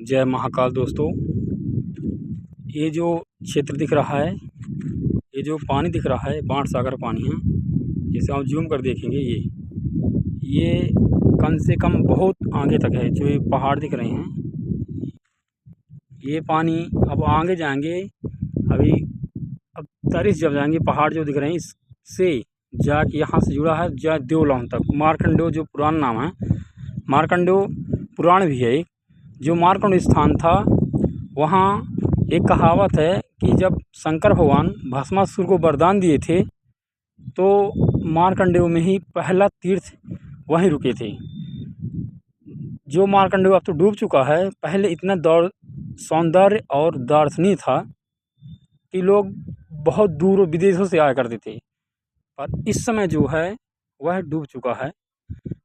जय महाकाल दोस्तों। ये जो क्षेत्र दिख रहा है, ये जो पानी दिख रहा है बाणसागर पानी है। जैसे आप जूम कर देखेंगे ये कम से कम बहुत आगे तक है। जो ये पहाड़ दिख रहे हैं, ये पानी अब आगे जाएंगे। अब तरिस जब जाएंगे, पहाड़ जो दिख रहे हैं इससे जाके यहाँ से जुड़ा है जय देवलाम तक। मार्कंडेय जो पुराना नाम है, मार्कंडेय पुराण भी है एक। जो मार्कंडेय स्थान था, वहाँ एक कहावत है कि जब शंकर भगवान भस्मासुर को वरदान दिए थे तो मार्कंडेय में ही पहला तीर्थ वहीं रुके थे। जो मार्कंडेय अब तो डूब चुका है। पहले इतना सौंदर्य और दर्शनीय था कि लोग बहुत दूर विदेशों से आया करते थे, पर इस समय जो है वह डूब चुका है।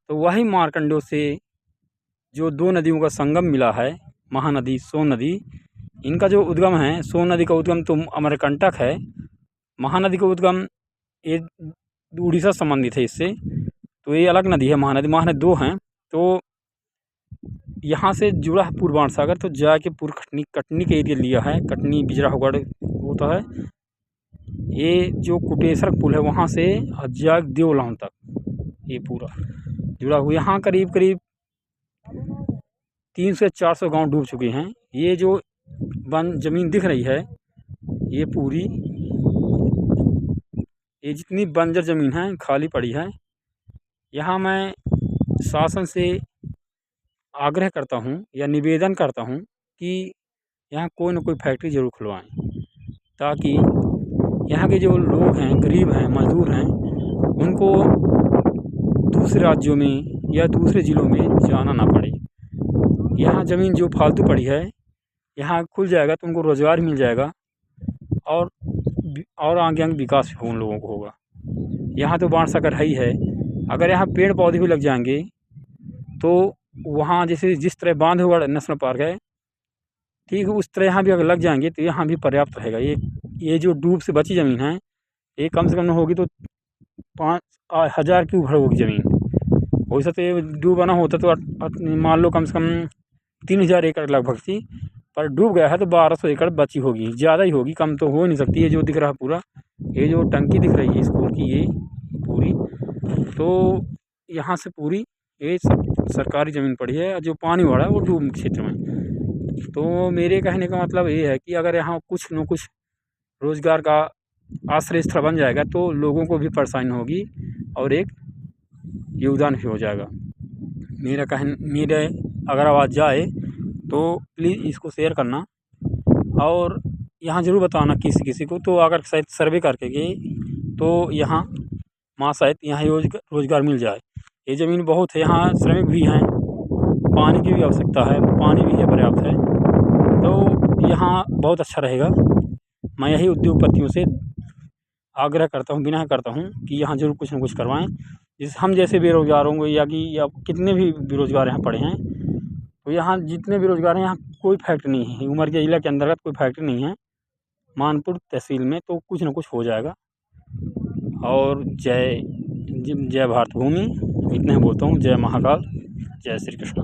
तो वही मार्कंडेय से जो दो नदियों का संगम मिला है, महानदी सोन नदी, इनका जो उद्गम है, सोन नदी का उद्गम तो अमरकंटक है। महानदी का उद्गम ये उड़ीसा संबंधित है इससे, तो ये अलग नदी है। महानदी दो हैं। तो यहाँ से जुड़ा है पूर्व बाणसागर, तो जाके पूर्व कटनी के एरिया लिया है। कटनी बिजराहगढ़ होता है। ये जो कुटेश्वर पुल है वहाँ से जाग देवलाम तक ये पूरा जुड़ा हुआ। यहाँ करीब 300 से 400 गांव डूब चुके हैं। ये जो ज़मीन दिख रही है, ये पूरी, ये जितनी बंजर ज़मीन है खाली पड़ी है। यहाँ मैं शासन से आग्रह करता हूँ या निवेदन करता हूँ कि यहाँ कोई न कोई फैक्ट्री ज़रूर खुलवाएं, ताकि यहाँ के जो लोग हैं, गरीब हैं, मज़दूर हैं, उनको दूसरे राज्यों में या दूसरे ज़िलों में जाना ना पड़े। यहाँ ज़मीन जो फालतू पड़ी है, यहाँ खुल जाएगा तो उनको रोज़गार मिल जाएगा और आगे विकास उन लोगों को होगा। यहाँ तो बाणसागर है ही है। अगर यहाँ पेड़ पौधे भी लग जाएंगे तो वहाँ जैसे जिस तरह बांधवगढ़ नेशनल पार्क है, ठीक है, उस तरह यहाँ भी अगर लग जाएंगे तो यहाँ भी पर्याप्त रहेगा। ये जो डूब से बची ज़मीन है, ये कम से कम होगी तो 5000 की उभर होगी ज़मीन। वैसे तो ये डूबा ना होता तो मान लो कम से कम 3000 एकड़ लगभग थी, पर डूब गया है तो 1200 एकड़ बची होगी। ज़्यादा ही होगी, कम तो हो नहीं सकती। ये जो दिख रहा है पूरा, ये जो टंकी दिख रही है स्कूल की, ये पूरी, तो यहाँ से पूरी ये सब सरकारी ज़मीन पड़ी है। जो पानी वाला है वो डूब क्षेत्र में। तो मेरे कहने का मतलब ये है कि अगर यहाँ कुछ न कुछ रोज़गार का आश्रय स्थल बन जाएगा तो लोगों को भी परेशानी होगी और एक योगदान भी हो जाएगा। मेरे अगर आवाज़ जाए तो प्लीज़ इसको शेयर करना और यहाँ ज़रूर बताना किसी को। तो अगर शायद सर्वे करके गए तो यहाँ शायद यहाँ रोज़गार मिल जाए। ये ज़मीन बहुत है, यहाँ श्रमिक भी हैं, पानी की भी आवश्यकता है, पानी भी है, पर्याप्त है। तो यहाँ बहुत अच्छा रहेगा। मैं यही उद्योगपतियों से आग्रह करता हूँ, विनय करता हूँ कि यहाँ ज़रूर कुछ न कुछ करवाएं। जिस हम जैसे बेरोज़गार होंगे या कितने भी बेरोज़गार यहाँ पड़े हैं, तो यहाँ जितने बेरोज़गार हैं, यहाँ कोई फैक्ट्री नहीं है। उमरिया जिला के अंतर्गत कोई फैक्ट्री नहीं है, मानपुर तहसील में, तो कुछ न कुछ हो जाएगा। और जय भारत भूमि, इतना ही बोलता हूँ। जय महाकाल, जय श्री कृष्ण।